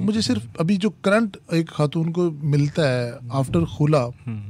मुझे सिर्फ अभी जो करंट एक खातून को मिलता है आफ्टर खुला,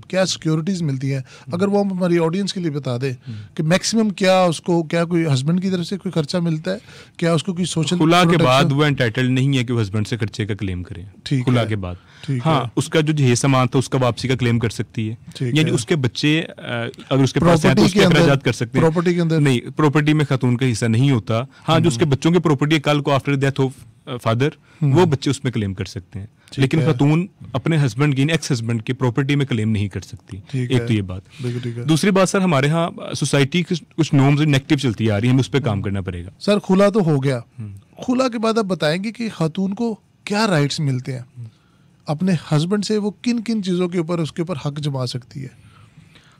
क्या सिक्योरिटीज मिलती हैं, अगर वो हमारी ऑडियंस के लिए बता दे कि मैक्सिमम क्या उसको, क्या कोई हस्बैंड की तरफ से कोई खर्चा मिलता है, क्या उसको कोई सोशल खुला के बाद वो एंटाइटल्ड नहीं है कि वो हस्बैंड से खर्चे का क्लेम करे। खुला के बाद हाँ, उसका जो जहेज सामान था उसका वापसी का क्लेम कर सकती है, यानी उसके बच्चे अगर उसके पास हैं तो उसके अखराजात कर सकते हैं। प्रॉपर्टी के अंदर नहीं, प्रॉपर्टी में खातून का हिस्सा नहीं होता। हाँ, जो उसके बच्चों की प्रॉपर्टी है कल को आफ्टर डेथ ऑफ फादर, वो बच्चे उसमें क्लेम कर सकते हैं, लेकिन खातून अपने हस्बैंड की, एक्स हस्बैंड की प्रॉपर्टी में क्लेम नहीं कर सकती। एक तो ये बात। दूसरी बात सर, हमारे यहाँ सोसाइटी की कुछ नॉर्म्स नेगेटिव चलती आ रही है, हमें उस पर काम करना पड़ेगा। सर खुला तो हो गया, खुला के बाद आप बताएंगे कि खातून को क्या राइट्स मिलते हैं, अपने हस्बैंड से वो किन किन चीज़ों के ऊपर उसके ऊपर हक जमा सकती है।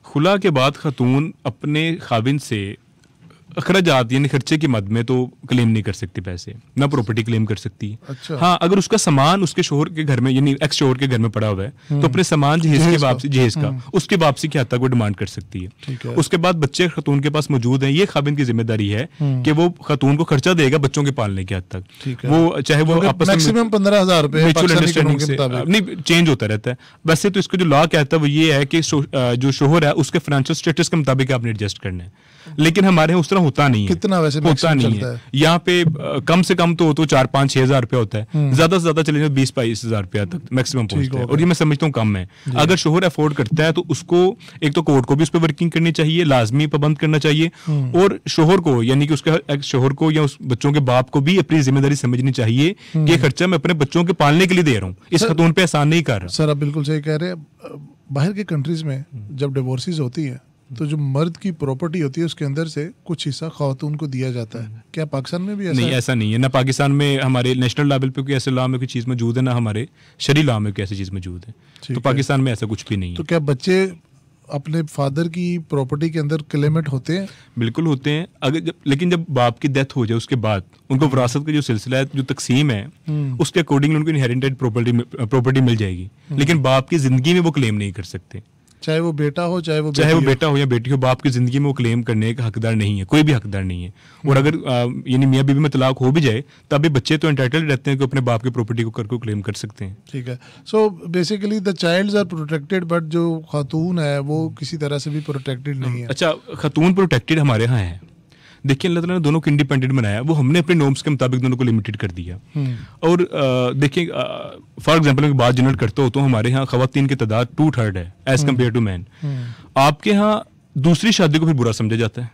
खुला के बाद खातून अपने खाविंद से अखराजात यानी खर्चे की मद में तो क्लेम नहीं कर सकती पैसे, ना प्रॉपर्टी क्लेम कर सकती है। अच्छा। हाँ, अगर उसका सामान उसके शोहर के घर में यानी एक्स शोहर के घर में पड़ा हुआ है तो अपने सामान जहेज का उसकी वापसी की हद तक वो डिमांड कर सकती है। उसके बाद बच्चे खातून के पास मौजूद हैं, ये खाविंद की जिम्मेदारी है कि वो खातून को खर्चा देगा बच्चों के पालने की हद तक। वो चाहे वो आपस में मैक्सिमम 15,000 रुपए अंडरस्टैंडिंग से नहीं चेंज होता रहता है। वैसे तो इसको जो लॉ कहता है वो ये है कि जो शोहर है उसके फाइनेंशियल स्टेटस के मुताबिक आपने एडजस्ट करना है, लेकिन हमारे यहाँ उस तरह होता नहीं है। कितना वैसे होता नहीं है यहाँ पे, कम से कम तो 4-5-6 हज़ार रुपया होता है, ज्यादा से ज्यादा चले जाए 20-22 हज़ार रुपया तक मैक्सिमम पहुंचता है, और ये मैं समझता हूँ कम है। अगर शोहर अफोर्ड करता है तो उसको एक तो कोर्ट को भी उस पर वर्किंग करनी चाहिए, लाजमी पाबंद करना चाहिए, और शोहर को यानी कि उसके शोहर को या उस बच्चों के बाप को भी अपनी जिम्मेदारी समझनी चाहिए कि ये खर्चा मैं अपने बच्चों के पालने के लिए दे रहा हूँ, इस खातून पे एहसान नहीं कर रहा। सर आप बिल्कुल सही कह रहे हैं। बाहर के कंट्रीज में जब डिवोर्सेस होती है तो जो मर्द की प्रॉपर्टी होती है उसके अंदर से कुछ हिस्सा खातून को दिया जाता है। क्या पाकिस्तान में भी ऐसा नहीं? ऐसा नहीं है ना, पाकिस्तान में हमारे नेशनल लेवल पे कोई ऐसे लॉ में कोई चीज़ मौजूद है, ना हमारे शरी लॉ में कोई ऐसी चीज़ मौजूद है। तो पाकिस्तान में ऐसा कुछ भी नहीं है। तो क्या बच्चे अपने फादर की प्रॉपर्टी के अंदर क्लेमेंट होते हैं? बिल्कुल होते हैं। लेकिन जब बाप की डेथ हो जाए उसके बाद उनको विरासत का जो सिलसिला है, जो तकसीम है, उसके अकॉर्डिंग उनको इनहेरिटेड प्रॉपर्टी मिल जाएगी, लेकिन बाप की जिंदगी में वो क्लेम नहीं कर सकते। चाहे वो बेटा हो चाहे वो बेटा हो या बेटी हो, बाप की जिंदगी में वो क्लेम करने का हकदार नहीं है, कोई भी हकदार नहीं है। और अगर यानी मियां बीवी में तलाक हो भी जाए तब भी बच्चे तो एंटाइटल्ड रहते हैं कि अपने बाप की प्रॉपर्टी को करके क्लेम कर सकते हैं। ठीक है। So basically the childs are protected, but जो खातून है वो किसी तरह से भी प्रोटेक्टेड नहीं है। अच्छा, खातून प्रोटेक्टेड हमारे यहाँ है। देखिए, अल्लाह ताला ने दोनों को इंडिपेंडेंट बनाया, वो हमने अपने नॉर्म्स के मुताबिक दोनों को लिमिटेड कर दिया। और देखिए, फॉर एग्जांपल मैं बात जनरेट करता हूँ तो हमारे यहाँ खवातीन की तादाद 2/3 है एज कम्पेयर टू मैन। आपके यहाँ दूसरी शादी को फिर बुरा समझा जाता है,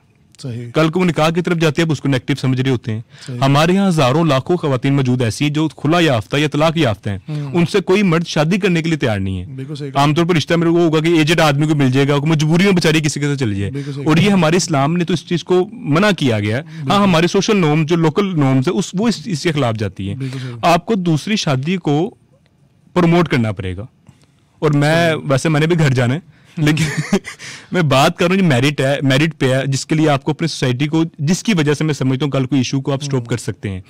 कल को वो निकाह की तरफ जाती है उसको नेगेटिव समझ रहे होते हैं। हमारे यहाँ हजारों लाखों खवातीन मौजूद ऐसी जो खुला याफ्ता या तलाक याफ्ता हैं, उनसे कोई मर्द शादी करने के लिए तैयार नहीं है। आमतौर पर रिश्ता मेरे को होगा कि एजेड आदमी को मिल जाएगा, मजबूरी में बेचारी किसी के साथ चली जाए, और ये हमारे इस्लाम ने तो इस चीज को मना किया गया है। हाँ, हमारे सोशल नॉर्म जो लोकल नॉर्म्स है वो इसके खिलाफ जाती है। आपको दूसरी शादी को प्रमोट करना पड़ेगा, और मैंने भी घर जाना है, लेकिन मैं बात कर रहा हूँ जो मेरिट पे है, जिसके लिए आपको अपने सोसाइटी को, जिसकी वजह से मैं समझता हूँ कल कोई इशू को आप स्टॉप कर सकते हैं।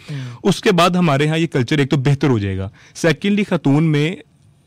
उसके बाद हमारे यहाँ ये कल्चर एक तो बेहतर हो जाएगा। सेकेंडली, खातून में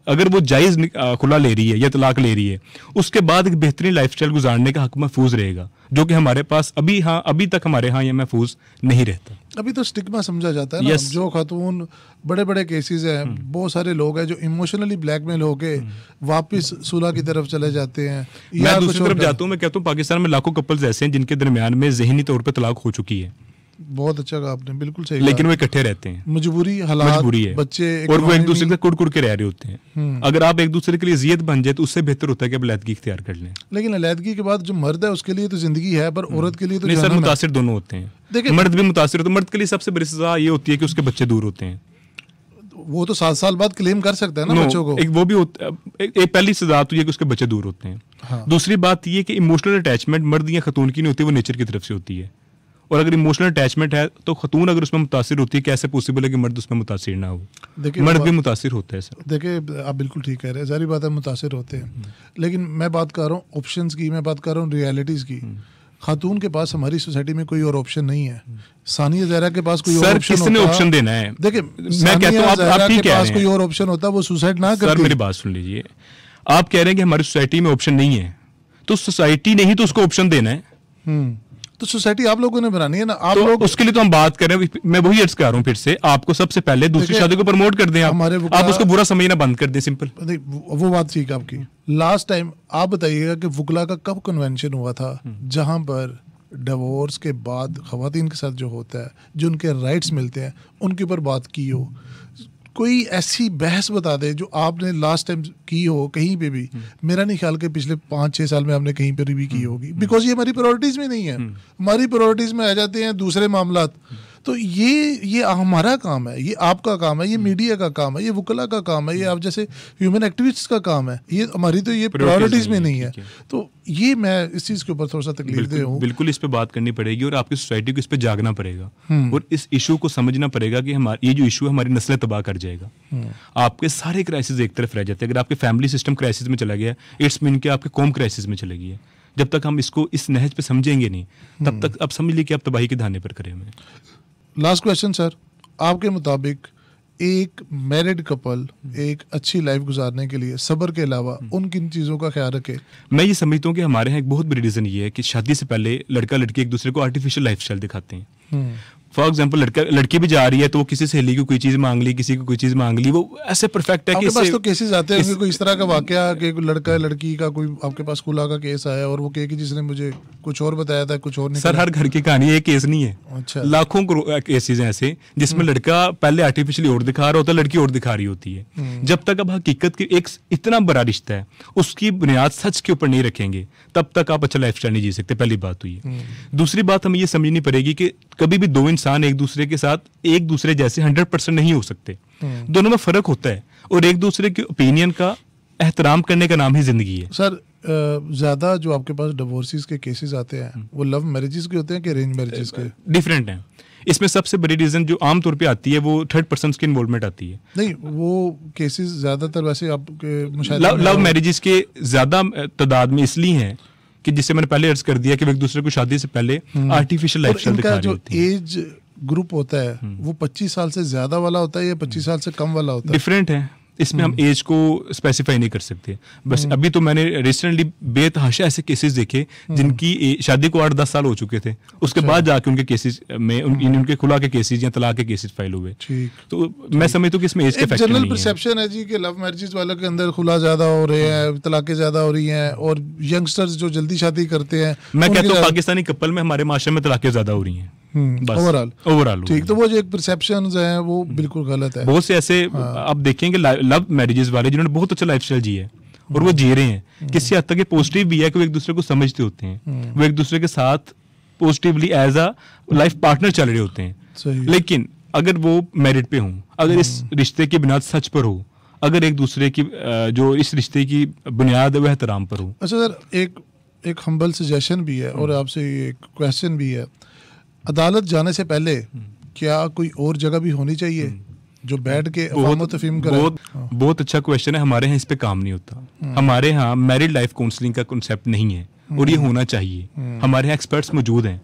अगर वो जायज़ खुला ले रही है या तलाक ले रही है, उसके बाद एक बेहतरीन लाइफस्टाइल गुजारने का हक महफूज रहेगा, जो कि हमारे पास अभी तक हमारे यहाँ ये महफूज नहीं रहता। अभी तो स्टिग्मा समझा जाता है ना। जो खातून बड़े बड़े केसेस हैं, बहुत सारे लोग हैं जो इमोशनली ब्लैकमेल होके वापस सुलह की तरफ चले जाते हैं। मैं दूसरी तरफ जाता हूँ, मैं कहता हूँ पाकिस्तान में लाखों कपल्स ऐसे हैं जिनके दरमियान में ज़हनी तौर पर तलाक हो चुकी है। बहुत अच्छा कहा आपने, बिल्कुल सही। लेकिन वो इकट्ठे रहते हैं, मजबूरी है, बच्चे, और वो एक दूसरे से कुड़ के रह रहे होते हैं। अगर आप एक दूसरे के लिए जियत बन जाए तो उससे बेहतर होता है कि आप अलैदगी इख्तियार कर लें। लेकिन अलैदगी के बाद जो मर्द है उसके लिए तो जिंदगी है, पर औरत के लिए तो नहीं सर, मुतासिर दोनों होते हैं। देखिए, मर्द भी मुतासिर होते हैं। मर्द के लिए सबसे बड़ी सजा ये होती है कि उसके बच्चे दूर होते हैं। वो तो 7 साल बाद क्लेम कर सकता है ना बच्चों को। एक वो भी होता है, एक पहली सजा तो ये कि उसके बच्चे दूर होते हैं। दूसरी बात ये कि इमोशनल अटैचमेंट मर्द या खतून की नहीं होती, वो नेचर की तरफ से होती है। और अगर इमोशनल अटैचमेंट है तो खतून अगर उसमें मुतासिर होती है, कैसे पॉसिबल है कि मर्द उसमें मुतासिर ना हो? मर्द भी मुतासिर होता है सर। देखिए, आप बिल्कुल ठीक कह रहे हैं, सारी बात है, मुतासिर होते हैं। लेकिन मैं बात कर रहा हूँ ऑप्शंस की, मैं बात कर रहा हूँ रियलिटीज़ की। खातून के पास हमारी सोसाइटी में कोई और ऑप्शन नहीं है। सानिया ज़हरा के पास कोई और ऑप्शन किसने ऑप्शन देना है? देखिए, मैं कहता हूँ आप ठीक कह रहे हैं, कोई और ऑप्शन होता वो सुसाइड ना करती। सर मेरी बात सुन लीजिए, आप कह रहे हैं कि हमारी सोसाइटी में ऑप्शन नहीं है, तो सोसाइटी ने ही तो उसको ऑप्शन देना है। तो सोसाइटी आप लोगों ने बनानी है ना, आप तो लोग उसके लिए तो हम बात कर रहे हैं। मैं वही अर्ज कर रहा हूँ फिर से, आपको सबसे पहले दूसरी शादी को प्रमोट कर दें, आप उसको बुरा समझना बंद कर दें, सिंपल। वो बात ठीक है आपकी। लास्ट टाइम आप बताइएगा कि वुकला का कब कन्वेंशन हुआ था जहां पर डिवोर्स के बाद खवातीन के साथ जो होता है, जो उनके राइट्स मिलते हैं, उनके ऊपर बात की हो? कोई ऐसी बहस बता दे जो आपने लास्ट टाइम की हो कहीं पे भी। मेरा नहीं ख्याल कि पिछले 5-6 साल में आपने कहीं पर भी की होगी, बिकॉज ये हमारी प्रायोरिटीज में नहीं है। हमारी प्रायोरिटीज में आ जाते हैं दूसरे मामलात। तो ये हमारा काम है, ये आपका काम है, ये मीडिया का काम है, ये वुकला का काम है, ये आप जैसे ह्यूमन एक्टिविस्ट का काम है। ये हमारी तो ये प्रायोरिटीज में नहीं है। तो ये मैं इस चीज के ऊपर थोड़ा सा तकलीफ दे हूँ। बिल्कुल इस पे बात करनी पड़ेगी और आपकी सोसाइटी को इस पे जागना पड़ेगा और इस इशू को समझना पड़ेगा कि हमारे ये जो इशू है हमारी नस्लें तबाह कर जाएगा। आपके सारे क्राइसिस एक तरफ रह जाते हैं। अगर आपके फैमिली सिस्टम क्राइसिस में चला गया, इट्स मीन कि आपके कौम क्राइसिस में चले गई है। जब तक हम इसको इस नहज पे समझेंगे नहीं, तब तक अब समझ लीजिए कि आप तबाही के धाने पर खड़े हुए। लास्ट क्वेश्चन सर, आपके मुताबिक एक मैरिड कपल एक अच्छी लाइफ गुजारने के लिए सब्र के अलावा उन किन चीज़ों का ख्याल रखे? मैं ये समझता हूँ कि हमारे यहाँ एक बहुत बड़ी रीज़न ये है कि शादी से पहले लड़का लड़की एक दूसरे को आर्टिफिशियल लाइफस्टाइल दिखाते हैं। फॉर एग्जाम्पल लड़की भी जा रही है तो वो किसी सहेली को कोई चीज मांग ली, किसी को कोई चीज मांग ली, वो ऐसे परफेक्ट है कि आपके पास तो केसेस आते हैं कोई इस तरह का वाकया कि लड़का लड़की का कोई आपके पास खुला का केस आया और वो कहे कि जिसने मुझे कुछ और बताया था कुछ और नहीं। सर हर घर की कहानी एक केस नहीं है। अच्छा। लाखों केसेस हैं ऐसे जिसमें लड़का पहले आर्टिफिशियली और दिखा रहा होता है, लड़की और दिखा रही होती है। जब तक अब हकीकत की एक इतना बड़ा रिश्ता है उसकी बुनियाद सच के ऊपर नहीं रखेंगे तब तक आप अच्छा लाइफ स्टाइल नहीं जी सकते। पहली बात हुई है। दूसरी बात हमें ये समझनी पड़ेगी कि कभी भी दो इंसान एक दूसरे के साथ एक दूसरे जैसे 100% नहीं हो सकते। दोनों में फर्क होता है और एक दूसरे के ओपिनियन का एहतराम करने का नाम ही जिंदगी है। सर ज्यादा जो आपके पास डिवोर्सेस के केसेस आते हैं वो लव मैरिजेस के होते हैं कि अरेंज मैरिजेस के? डिफरेंट हैं। इसमें सबसे बड़ी रीजन जो आमतौर पे आती है वो थर्ड पर्सन की इन्वॉल्वमेंट आती है। नहीं, वो केसेस ज्यादातर वैसे आपके लव मैरिजेस के ज्यादा तादाद में इसलिए हैं कि जिससे मैंने पहले अर्ज कर दिया कि एक दूसरे को शादी से पहले आर्टिफिशियल लाइफस्टाइल दिखा रही होती है। एज ग्रुप होता है वो 25 साल से ज्यादा वाला होता है या 25 साल से कम वाला होता है? डिफरेंट है। इसमें हम एज को स्पेसिफाई नहीं कर सकते। बस अभी तो मैंने रिसेंटली बेतहाशा ऐसे केसेस देखे जिनकी शादी को 8-10 साल हो चुके थे, उसके बाद जाके उनके केसेस में उनके खुला के केसेस या तलाक के केसेस फाइल हुए। तो मैं समझता हूँ कि इसमें एज के फैक्टर नहीं है। जनरल परसेप्शन है जी कि लव मैरिजेस वालों के अंदर खुला ज्यादा हो रहे हैं, तलाकें ज्यादा हो रही हैं और यंगस्टर्स जो जल्दी शादी करते हैं। मैं कहता हूँ पाकिस्तानी कपल में हमारे माशरे में तलाकें ज्यादा हो रही हैं ओवरऑल। ठीक, तो वो जो एक परसेप्शंस हैं वो बिल्कुल गलत है। बहुत से ऐसे आप देखेंगे लव मैरिजेस वाले जिन्होंने बहुत अच्छा लाइफस्टाइल जिया है और वो जी रहे हैं। किसी हद तक ये पॉजिटिव भी है कि वो एक दूसरे को समझते होते हैं, वो एक दूसरे के साथ positively as a life partner चल रहे होते हैं। लेकिन अगर वो मैरिड पे हों, अगर इस रिश्ते की बुनियाद सच पर हो, अगर एक दूसरे की जो इस रिश्ते की बुनियाद है वह एहतराम पर हो। अच्छा सर, एक हम्बल सजेशन भी है और आपसे एक क्वेश्चन भी है। अदालत जाने से पहले क्या कोई और जगह भी होनी चाहिए जो बैठ के अफवाह-ओ-तफहीम करे? बहुत अच्छा क्वेश्चन है। हमारे यहाँ इस पे काम नहीं होता। हमारे यहाँ मैरिड लाइफ काउंसलिंग का कॉन्सेप्ट नहीं है और ये होना चाहिए। हमारे यहाँ एक्सपर्ट्स मौजूद हैं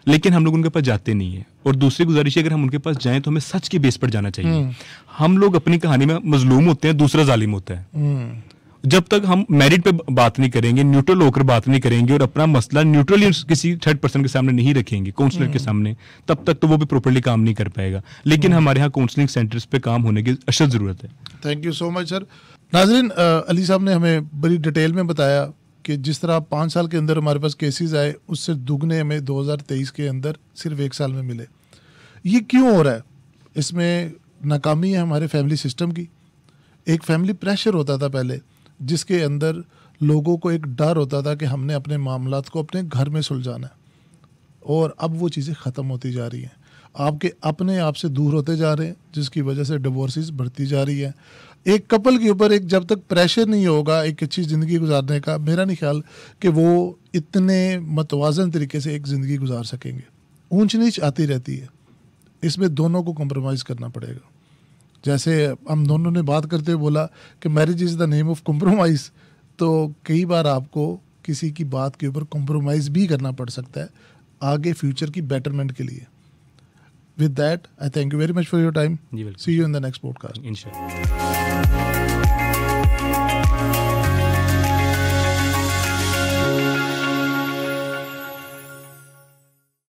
लेकिन हम लोग उनके पास जाते नहीं है। और दूसरी गुजारिश है, अगर हम उनके पास जाएं तो हमें सच की बेस पर जाना चाहिए। हम लोग अपनी कहानी में मजलूम होते हैं, दूसरा जालिम होता है। जब तक हम मैरिड पे बात नहीं करेंगे, न्यूट्रल होकर बात नहीं करेंगे और अपना मसला न्यूट्रली किसी थर्ड पर्सन के सामने नहीं रखेंगे, काउंसलर के सामने, तब तक तो वो भी प्रॉपर्ली काम नहीं कर पाएगा। लेकिन हमारे यहाँ काउंसलिंग सेंटर्स पे काम होने की अशद जरूरत है। Thank you so much sir. नाज़रीन, अली साहब ने हमें बड़ी डिटेल में बताया कि जिस तरह 5 साल के अंदर हमारे पास केसेस आए उससे दुगने हमें 2023 के अंदर सिर्फ 1 साल में मिले। ये क्यों हो रहा है? इसमें नाकामी है हमारे फैमिली सिस्टम की। एक फैमिली प्रेशर होता था पहले जिसके अंदर लोगों को एक डर होता था कि हमने अपने मामलात को अपने घर में सुलझाना है और अब वो चीज़ें ख़त्म होती जा रही हैं। आपके अपने आप से दूर होते जा रहे हैं जिसकी वजह से डिवोर्सेस बढ़ती जा रही है। एक कपल के ऊपर एक जब तक प्रेशर नहीं होगा एक अच्छी ज़िंदगी गुजारने का, मेरा नहीं ख्याल कि वो इतने मतवाज़न तरीके से एक ज़िंदगी गुजार सकेंगे। ऊंच नीच आती रहती है, इसमें दोनों को कॉम्प्रोमाइज़ करना पड़ेगा। जैसे हम दोनों ने बात करते हुए बोला कि marriage is the name of compromise, तो कई बार आपको किसी की बात के ऊपर कॉम्प्रोमाइज़ भी करना पड़ सकता है आगे फ्यूचर की बेटरमेंट के लिए। With that I thank you very much for your time. See you in the next podcast. इंशाल्लाह।